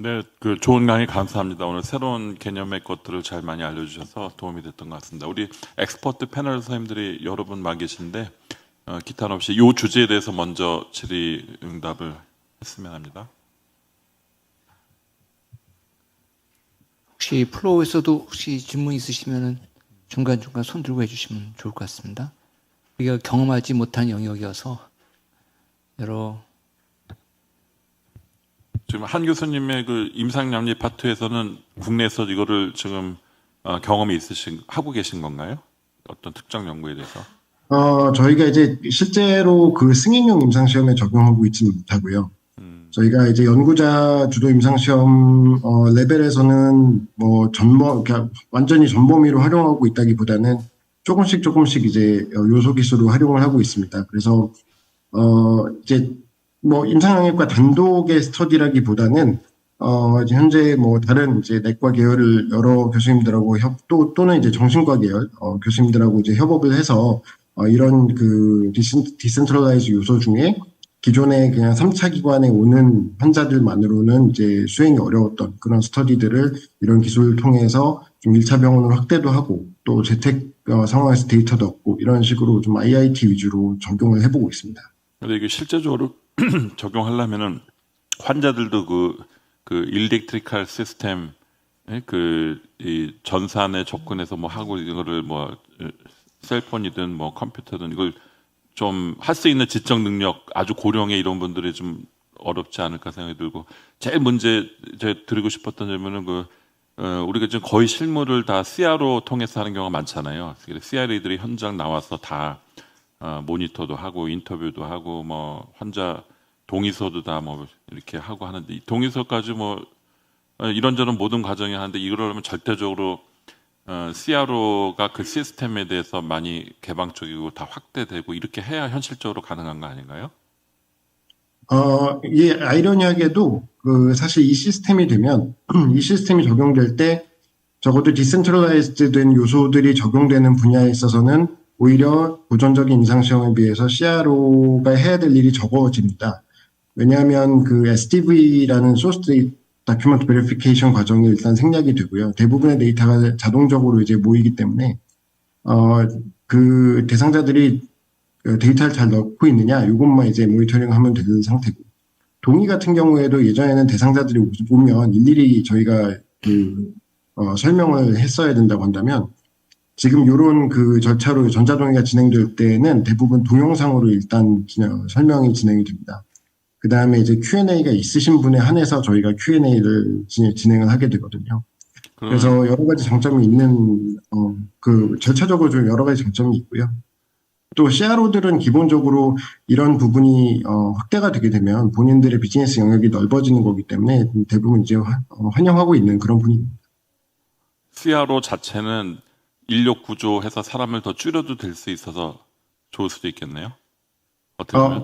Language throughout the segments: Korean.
네, 그 좋은 강의 감사합니다. 오늘 새로운 개념의 것들을 잘 많이 알려주셔서 도움이 됐던 것 같습니다. 우리 엑스퍼트 패널 선생님들이 여러 분 와 계신데 기탄 없이 이 주제에 대해서 먼저 질의응답을 했으면 합니다. 혹시 플로우에서도 혹시 질문 있으시면은 중간중간 손 들고 해주시면 좋을 것 같습니다. 우리가 경험하지 못한 영역이어서 여러 지금 한 교수님의 그 임상영리 파트에서는 국내에서 이거를 지금 경험이 하고 계신 건가요? 어떤 특정 연구에 대해서? 저희가 이제 실제로 그 승인용 임상시험에 적용하고 있지는 못하고요. 저희가 이제 연구자 주도 임상시험 레벨에서는 뭐 그러니까 완전히 전범위로 활용하고 있다기보다는 조금씩 이제 요소 기술을 활용을 하고 있습니다. 그래서 이제 뭐 임상영역과 단독의 스터디라기보다는 이제 현재 뭐 다른 이제 내과 계열을 여러 교수님들하고 또는 이제 정신과 계열 교수님들하고 이제 협업을 해서 이런 그 디센트럴라이즈 요소 중에 기존에 그냥 3차 기관에 오는 환자들만으로는 이제 수행이 어려웠던 그런 스터디들을 이런 기술을 통해서 좀 1차 병원을 확대도 하고 또 재택 상황에서 데이터도 얻고 이런 식으로 좀 IIT 위주로 적용을 해보고 있습니다. 근데 이게 실제적으로 적용하려면은 환자들도 그 일렉트리컬 시스템 이 전산에 접근해서 뭐 하고 이거를 뭐 셀폰이든 뭐 컴퓨터든 이걸 좀 할 수 있는 지적 능력 아주 고령의 이런 분들이 좀 어렵지 않을까 생각이 들고 제일 문제 제가 드리고 싶었던 질문은 우리가 지금 거의 실무를 다 CRO 통해서 하는 경우가 많잖아요. CRA들이 현장 나와서 다 모니터도 하고 인터뷰도 하고 뭐 환자 동의서도 다 뭐 이렇게 하고 하는데 이 동의서까지 뭐 이런저런 모든 과정이 하는데 이러려면 절대적으로 CRO가 그 시스템에 대해서 많이 개방적이고 다 확대되고 이렇게 해야 현실적으로 가능한 거 아닌가요? 예, 아이러니하게도 사실 이 시스템이 되면 이 시스템이 적용될 때 적어도 디센트럴라이즈된 요소들이 적용되는 분야에 있어서는 오히려 고전적인 임상시험에 비해서 CRO가 해야 될 일이 적어집니다. 왜냐하면 그 SDV라는 소스 다큐먼트 베리피케이션 과정이 일단 생략이 되고요. 대부분의 데이터가 자동적으로 이제 모이기 때문에 그 대상자들이 데이터를 잘 넣고 있느냐 이것만 이제 모니터링하면 되는 상태고 동의 같은 경우에도 예전에는 대상자들이 오면 일일이 저희가 설명을 했어야 된다고 한다면 지금 이런 그 절차로 전자동의가 진행될 때는 대부분 동영상으로 일단 설명이 진행이 됩니다. 그 다음에 이제 Q&A가 있으신 분에 한해서 저희가 Q&A를 진행을 하게 되거든요. 그래서 여러 가지 장점이 있는, 그 절차적으로 좀 여러 가지 장점이 있고요. 또 CRO들은 기본적으로 이런 부분이 확대가 되게 되면 본인들의 비즈니스 영역이 넓어지는 거기 때문에 대부분 이제 환영하고 있는 그런 분위기입니다. CRO 자체는 인력 구조해서 사람을 더 줄여도 될 수 있어서 좋을 수도 있겠네요.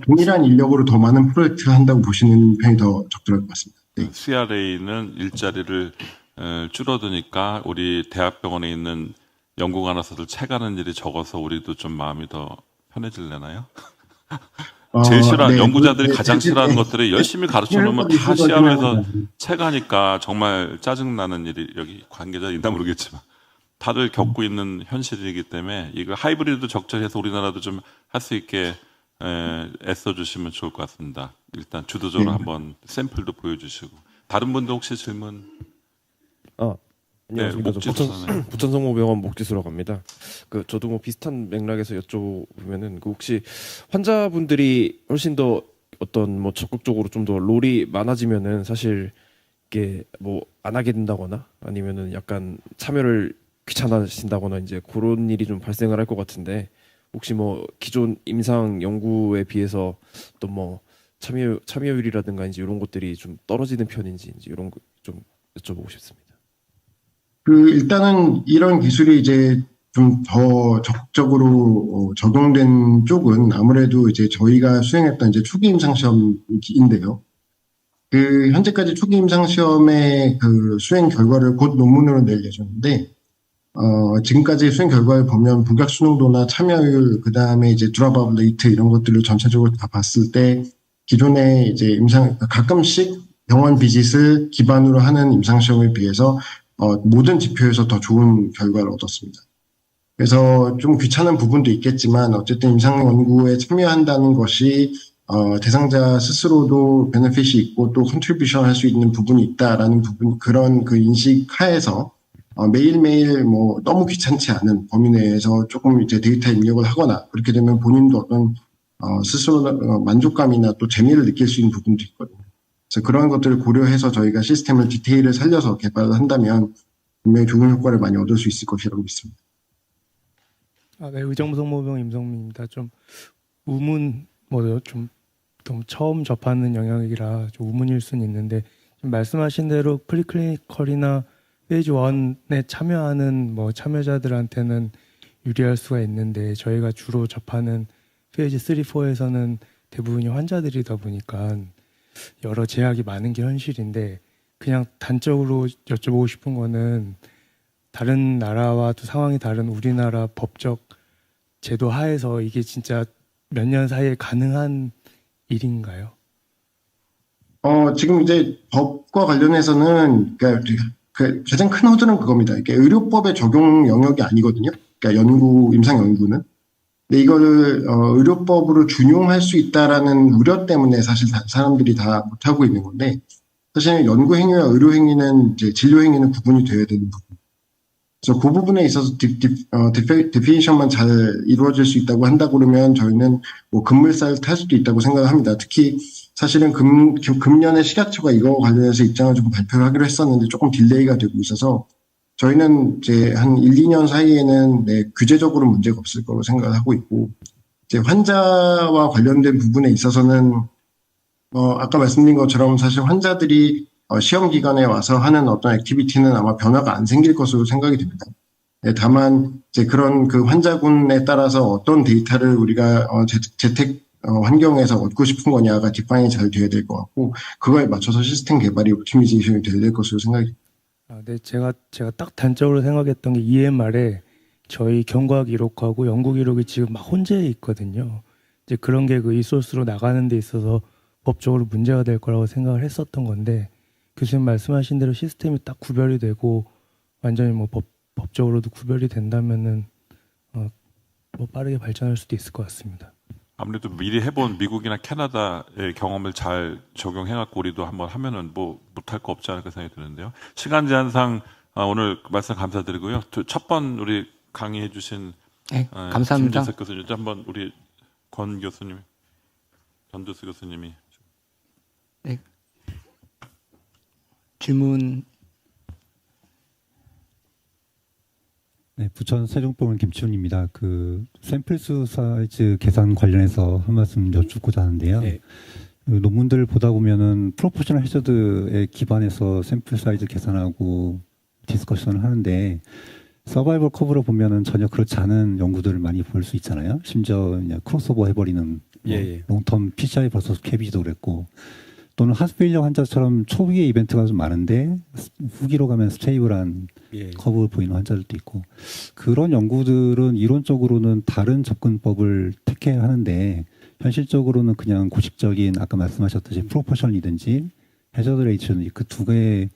동일한 인력으로 더 많은 프로젝트를 한다고 보시는 편이 더 적절할 것 같습니다. 네. CRA는 일자리를 줄어드니까 우리 대학병원에 있는 연구관에서도 채가는 일이 적어서 우리도 좀 마음이 더 편해질려나요? 제일 싫어하는 네, 연구자들이 가장 싫어하는 것들이 열심히 가르쳐 놓으면 다 CRO에서 채가니까 정말 짜증나는 일이 여기 관계자 있나 모르겠지만 다들 겪고 있는 현실이기 때문에 이거 하이브리드 적절해서 우리나라도 좀 할 수 있게 애써주시면 좋을 것 같습니다. 일단 주도적으로 한번 샘플도 보여주시고 다른 분도 혹시 질문? 안녕하십니까. 부천성모병원 목지수라고 합니다. 저도 뭐 비슷한 맥락에서 여쭤보면은 혹시 환자분들이 훨씬 더 어떤 뭐 적극적으로 좀 더 롤이 많아지면은 사실 이게 뭐 안 하게 된다거나 아니면은 약간 참여를 귀찮아하신다거나 이제 그런 일이 좀 발생을 할 것 같은데 혹시 뭐 기존 임상 연구에 비해서 또 뭐 참여율이라든가 이제 이런 것들이 좀 떨어지는 편인지 이제 이런 거 좀 여쭤보고 싶습니다. 일단은 이런 기술이 이제 좀 더 적극적으로 적용된 쪽은 아무래도 이제 저희가 수행했던 이제 초기 임상 시험인데요. 현재까지 초기 임상 시험의 수행 결과를 곧 논문으로 낼 예정인데, 지금까지 수행 결과를 보면 부격 수능도나 참여율, 그 다음에 이제 드랍아웃 레이트 이런 것들을 전체적으로 다 봤을 때 기존에 이제 가끔씩 병원 비짓을 기반으로 하는 임상시험에 비해서 모든 지표에서 더 좋은 결과를 얻었습니다. 그래서 좀 귀찮은 부분도 있겠지만 어쨌든 임상 연구에 참여한다는 것이 대상자 스스로도 베네핏이 있고 또 컨트리뷰션 할 수 있는 부분이 있다라는 부분, 그런 그 인식 하에서 매일매일 뭐 너무 귀찮지 않은 범위 내에서 조금 이제 데이터 입력을 하거나 그렇게 되면 본인도 어떤 스스로 만족감이나 또 재미를 느낄 수 있는 부분도 있거든요. 그래서 그런 것들을 고려해서 저희가 시스템을 디테일을 살려서 개발을 한다면 분명히 좋은 효과를 많이 얻을 수 있을 것이라고 믿습니다. 네, 의정부성모병 임성민입니다. 좀 좀 너무 처음 접하는 영역이라 좀 우문일 수는 있는데 지금 말씀하신 대로 프리클리니컬이나 페이지 1에 참여하는 참여자들한테는 유리할 수가 있는데 저희가 주로 접하는 페이지 3, 4에서는 대부분이 환자들이다 보니까 여러 제약이 많은 게 현실인데 그냥 단적으로 여쭤보고 싶은 거는 다른 나라와 또 상황이 다른 우리나라 법적 제도 하에서 이게 진짜 몇 년 사이에 가능한 일인가요? 지금 이제 법과 관련해서는 그러니까 그 가장 큰 허들은 그겁니다. 이게 의료법의 적용 영역이 아니거든요. 그러니까 임상 연구는. 근데 이거를 의료법으로 준용할 수 있다라는 우려 때문에 사실 사람들이 다 못하고 있는 건데 사실 연구 행위와 의료 행위는 이제 진료 행위는 구분이 되어야 되는 부분. 그래서 그 부분에 있어서 디피니션만 잘 이루어질 수 있다고 한다 그러면 저희는 뭐 급물살 탈 수도 있다고 생각을 합니다. 특히 사실은 금년에 식약처가 이거 관련해서 입장을 좀 발표를 하기로 했었는데 조금 딜레이가 되고 있어서 저희는 이제 한 1, 2년 사이에는 규제적으로 문제가 없을 거로 생각을 하고 있고 이제 환자와 관련된 부분에 있어서는 아까 말씀드린 것처럼 사실 환자들이 시험 기간에 와서 하는 어떤 액티비티는 아마 변화가 안 생길 것으로 생각이 됩니다. 다만 이제 그런 그 환자군에 따라서 어떤 데이터를 우리가 재택 환경에서 얻고 싶은 거냐가 디파인이 잘 돼야 될 것 같고 그거에 맞춰서 시스템 개발이 옵티미제이션이 돼야 될 것으로 생각이 됩니다. 네, 제가 딱 단적으로 생각했던 게 EMR에 저희 경과 기록하고 연구 기록이 지금 막 혼재해 있거든요. 이제 그런 게 그 이소스로 나가는 데 있어서 법적으로 문제가 될 거라고 생각을 했었던 건데 교수님 말씀하신 대로 시스템이 딱 구별이 되고 완전히 법적으로도 구별이 된다면은 빠르게 발전할 수도 있을 것 같습니다. 아무래도 미리 해본 미국이나 캐나다의 경험을 잘 적용해갖고 우리도 한번 하면은 못할 거 없지 않을까 생각이 드는데요. 시간 제한상 오늘 말씀 감사드리고요. 첫 번 우리 강의해주신 감사합니다. 김진석 교수님, 한번 우리 권 교수님, 전두수 교수님이 네. 질문. 네, 부천 세종병원 김치훈입니다. 그 샘플 수 사이즈 계산 관련해서 한 말씀 여쭙고자 하는데요. 네. 그 논문들을 보다 보면은 프로포셔널 해저드에 기반해서 샘플 사이즈 계산하고 디스커션을 하는데 서바이벌 커브로 보면은 전혀 그렇지 않은 연구들을 많이 볼 수 있잖아요. 심지어 그냥 크로스오버 해버리는 롱텀 PCI 버서스 캐비지도 그랬고 또는 하스페일러 환자처럼 초기의 이벤트가 좀 많은데 후기로 가면 스테이블한 커브 보이는 환자들도 있고 그런 연구들은 이론적으로는 다른 접근법을 택해야 하는데 현실적으로는 그냥 고식적인 아까 말씀하셨듯이 프로포션이든지 해저드 레이츠든지 그 두 개의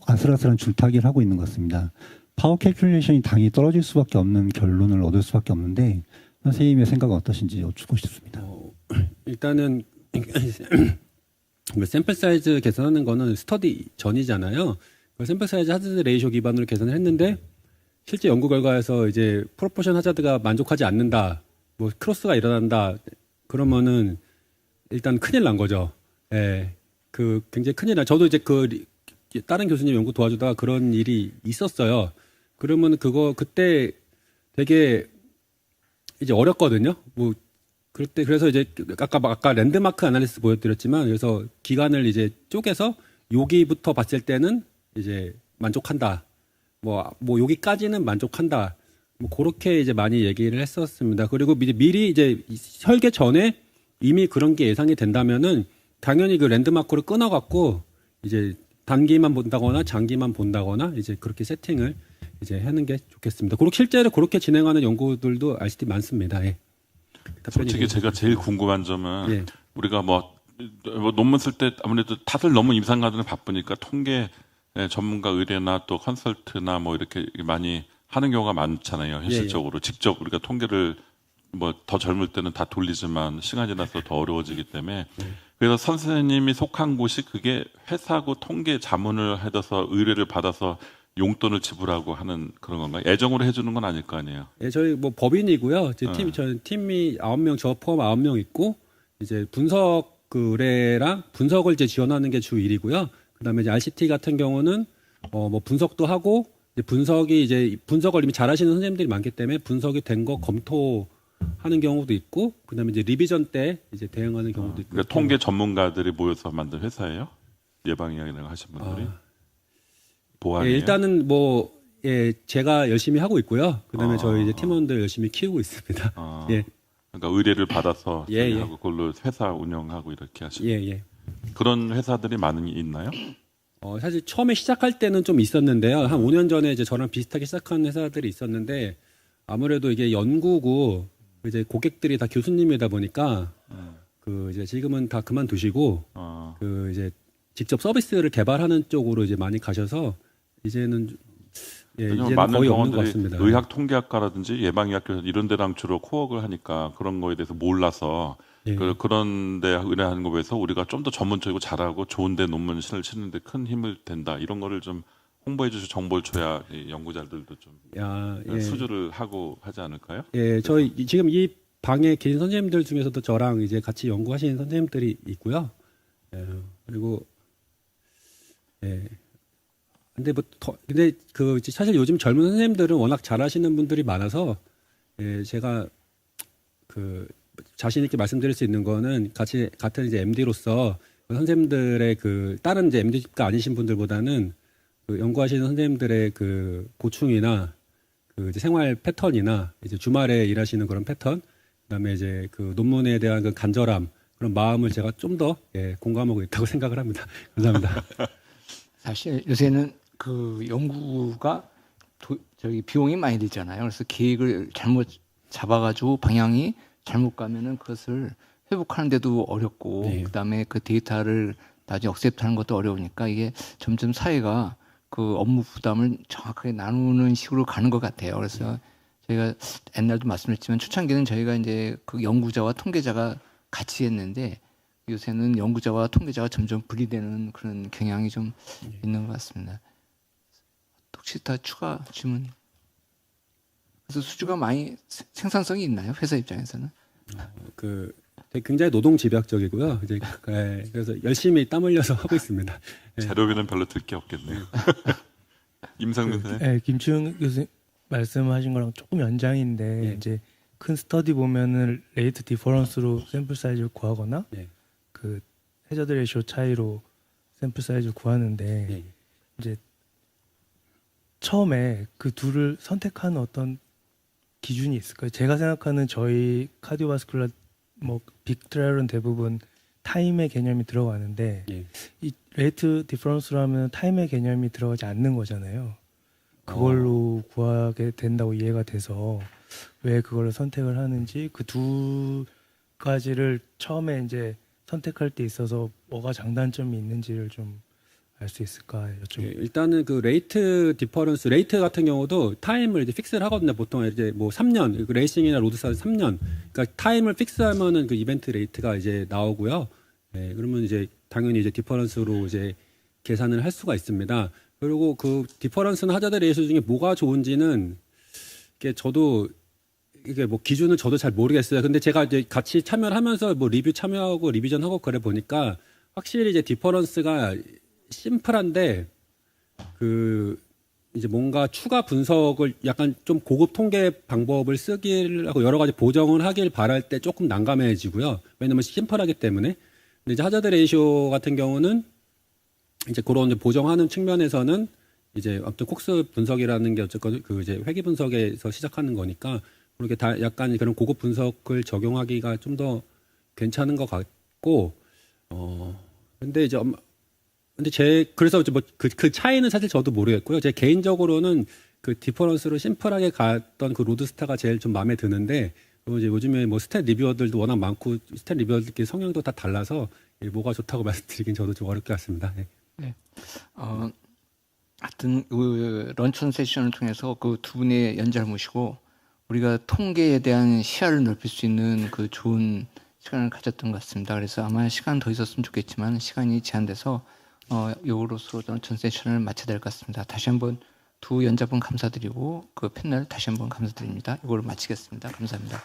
아슬아슬한 줄타기를 하고 있는 것 같습니다. 파워 캘큘레이션이 당연히 떨어질 수밖에 없는 결론을 얻을 수밖에 없는데 선생님의 생각은 어떠신지 여쭙고 싶습니다. 일단은 샘플 사이즈 계산하는 거는 스터디 전이잖아요. 샘플 사이즈 하자드 레이쇼 기반으로 계산을 했는데 실제 연구 결과에서 이제 프로포션 하자드가 만족하지 않는다, 크로스가 일어난다, 그러면은 일단 큰일 난 거죠. 예, 굉장히 큰일 나. 저도 이제 다른 교수님 연구 도와주다가 그런 일이 있었어요. 그러면 그때 되게 이제 어렵거든요. 그래서 이제 아까 랜드마크 아날리시스 보여드렸지만 그래서 기간을 이제 쪼개서 여기부터 봤을 때는 이제 만족한다. 여기까지는 만족한다. 그렇게 이제 많이 얘기를 했었습니다. 그리고 미리 이제 설계 전에 이미 그런 게 예상이 된다면은 당연히 그 랜드마크를 끊어갖고 이제 단기만 본다거나 장기만 본다거나 이제 그렇게 세팅을 이제 하는 게 좋겠습니다. 그리고 실제로 그렇게 진행하는 연구들도 RCT 많습니다. 예. 솔직히 제가 제일 궁금한 점은 우리가 뭐 논문 쓸 때 아무래도 다들 너무 임상가들은 바쁘니까 통계 전문가 의뢰나 또 컨설트나 뭐 이렇게 많이 하는 경우가 많잖아요. 현실적으로 직접 우리가 통계를 뭐 더 젊을 때는 다 돌리지만 시간이 지나서 더 어려워지기 때문에 그래서 선생님이 속한 곳이 그게 회사고 통계 자문을 해서 의뢰를 받아서 용돈을 지불하고 하는 그런 건가요? 애정으로 해주는 건 아닐 거 아니에요. 예, 저희 뭐 법인이고요. 저희 팀이 9명, 저 포함 9명 있고 이제 분석 그 의뢰랑 분석을 이제 지원하는 게 주 일이고요. 그다음에 이제 RCT 같은 경우는 뭐 분석도 하고 이제 분석을 이미 잘하시는 선생님들이 많기 때문에 분석이 된 거 검토하는 경우도 있고 그다음에 이제 리비전 때 이제 대응하는 경우도 있고. 그러니까 통계 전문가들이 모여서 만든 회사예요? 예방이야기라고 하신 분들이 보안이에요? 예, 일단은 뭐 예, 제가 열심히 하고 있고요. 그다음에 저희 이제 팀원들 열심히 키우고 있습니다. 예. 그러니까 의뢰를 받아서 예, 예. 하고 그걸로 회사 운영하고 이렇게 하시는 예. 그런 회사들이 많이 있나요? 사실 처음에 시작할 때는 좀 있었는데요. 한 5년 전에 이제 저랑 비슷하게 시작한 회사들이 있었는데 아무래도 이게 연구고 이제 고객들이 다 교수님이다 보니까 그 이제 지금은 다 그만두시고 그 이제 직접 서비스를 개발하는 쪽으로 이제 많이 가셔서 이제는 이제는 많은 거의 없는 것 병원들이 같습니다. 의학통계학과라든지 예방의학교 이런 데랑 주로 코업을 하니까 그런 거에 대해서 몰라서 예. 그런 데 의뢰하는 거에 비해서 우리가 좀 더 전문적이고 잘하고 좋은 데 논문을 실는 데 큰 힘을 된다. 이런 거를 좀 홍보해 주시고 정보를 줘야 이 연구자들도 좀 예. 수주를 하고 하지 않을까요? 예, 저희 지금 이 방에 계신 선생님들 중에서도 저랑 이제 같이 연구하시는 선생님들이 있고요. 예, 그리고 근데 그 사실 요즘 젊은 선생님들은 워낙 잘하시는 분들이 많아서 제가 그 자신 있게 말씀드릴 수 있는 거는 같은 이제 MD로서 선생님들의 그 다른 이제 MD가 아니신 분들보다는 그 연구하시는 선생님들의 그 고충이나 그 이제 생활 패턴이나 이제 주말에 일하시는 그런 패턴, 그다음에 이제 그 논문에 대한 그 간절함 그런 마음을 제가 좀 더 공감하고 있다고 생각을 합니다. 감사합니다. 사실 요새는 그 연구가 저기 비용이 많이 들잖아요. 그래서 계획을 잘못 잡아가지고 방향이 잘못 가면은 그것을 회복하는데도 어렵고 그다음에 그 데이터를 나중에 억셉트하는 것도 어려우니까 이게 점점 사회가 그 업무 부담을 정확하게 나누는 식으로 가는 것 같아요. 그래서 저희가 옛날도 말씀드렸지만 초창기는 저희가 이제 그 연구자와 통계자가 같이 했는데 요새는 연구자와 통계자가 점점 분리되는 그런 경향이 좀 있는 것 같습니다. 혹시 더 추가 질문? 그래서 수주가 많이 생산성이 있나요? 회사 입장에서는? 그 굉장히 노동 집약적이고요. 이제 그래서 열심히 땀 흘려서 하고 있습니다. 재료비는 별로 들 게 없겠네요. 임상민 선생님. 네, 김충 교수님 말씀하신 거랑 조금 연장인데 이제 큰 스터디 보면은 레이트 디퍼런스로 샘플 사이즈를 구하거나 그 해저드 레이쇼 차이로 샘플 사이즈를 구하는데 이제 처음에 그 둘을 선택하는 어떤 기준이 있을까요? 제가 생각하는 저희 카디오바스큘라 뭐 빅트라이얼은 대부분 타임의 개념이 들어가는데 이 레이트 디퍼런스로 하면 타임의 개념이 들어가지 않는 거잖아요. 그걸로 구하게 된다고 이해가 돼서 왜 그걸 선택을 하는지 그 두 가지를 처음에 이제 선택할 때 있어서 뭐가 장단점이 있는지를 좀 알 수 있을까 여쭤. 일단은 그 레이트 디퍼런스, 레이트 같은 경우도 타임을 이제 픽스를 하거든요. 보통 이제 뭐 3년, 그 레이싱이나 로드사 3년. 그러니까 타임을 픽스하면은 그 이벤트 레이트가 이제 나오고요. 그러면 이제 당연히 이제 디퍼런스로 이제 계산을 할 수가 있습니다. 그리고 그 디퍼런스는 하자드 레이쇼 중에 뭐가 좋은지는 이게 저도 이게 뭐 기준을 저도 잘 모르겠어요. 근데 제가 이제 같이 참여를 하면서 뭐 리뷰 참여하고 리비전하고 그래 보니까 확실히 이제 디퍼런스가 심플한데 그 이제 뭔가 추가 분석을 약간 좀 고급 통계 방법을 쓰길 하고 여러 가지 보정을 하길 바랄 때 조금 난감해지고요. 왜냐면 심플하기 때문에. 근데 이제 하자드 레이쇼 같은 경우는 이제 그런 이제 보정하는 측면에서는 이제 아무튼 콕스 분석이라는 게 어쨌건 그 이제 회귀 분석에서 시작하는 거니까 그렇게 다 약간 그런 고급 분석을 적용하기가 좀 더 괜찮은 것 같고 근데 이제 그래서 뭐 그 차이는 사실 저도 모르겠고요. 제 개인적으로는 그 디퍼런스로 심플하게 갔던 그 로드스타가 제일 좀 마음에 드는데 그리고 이제 요즘에 뭐 스탯 리뷰어들도 워낙 많고 스탯 리뷰어들끼리 성향도 다 달라서 뭐가 좋다고 말씀드리긴 저도 좀 어렵게 같습니다. 예. 하여튼 그 런천 세션을 통해서 그 두 분의 연재를 모시고 우리가 통계에 대한 시야를 넓힐 수 있는 그 좋은 시간을 가졌던 것 같습니다. 그래서 아마 시간 더 있었으면 좋겠지만 시간이 제한돼서 요로서 런천 세션을 마쳐야 될 것 같습니다. 다시 한번 두 연자분 감사드리고 그 패널 다시 한번 감사드립니다. 이걸 마치겠습니다. 감사합니다.